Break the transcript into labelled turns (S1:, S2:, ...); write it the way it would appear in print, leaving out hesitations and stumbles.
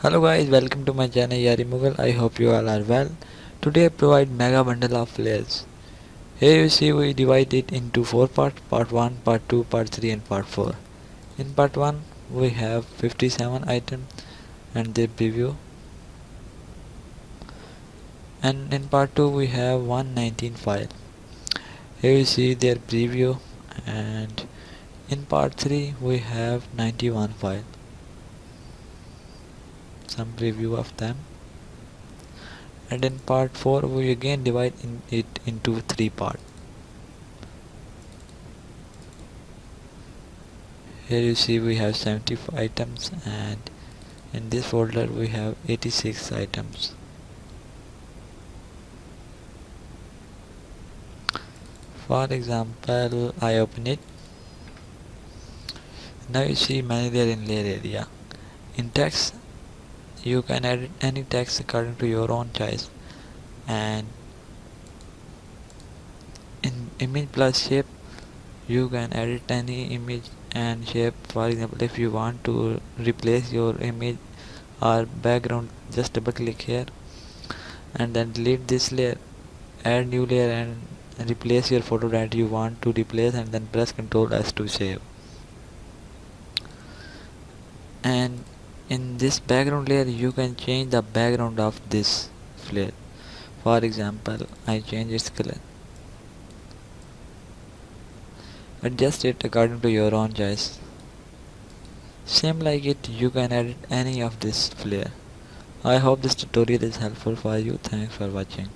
S1: Hello guys, welcome to my channel Yarimughal. I hope you all are well. Today I provide mega bundle of layers. Here you see we divide it into 4 parts, part 1, part 2, part 3 and part 4. In part 1 we have 57 items and their preview, and in part 2 we have 119 files. Here you see their preview, and in part 3 we have 91 files. Some preview of them. And in part 4 we again divide it into 3 parts. Here you see we have 75 items, and in this folder we have 86 items. For example, I open it. Now you see many layer in layer area. In text you can edit any text according to your own choice, and in image plus shape you can edit any image and shape. For example, if you want to replace your image or background, just double click here and then delete this layer, add new layer and replace your photo that you want to replace, and then press Ctrl S to save. And in this background layer you can change the background of this flare. For example, I change its color. Adjust it according to your own choice. Same like it, you can edit any of this flare. I hope this tutorial is helpful for you. Thanks for watching.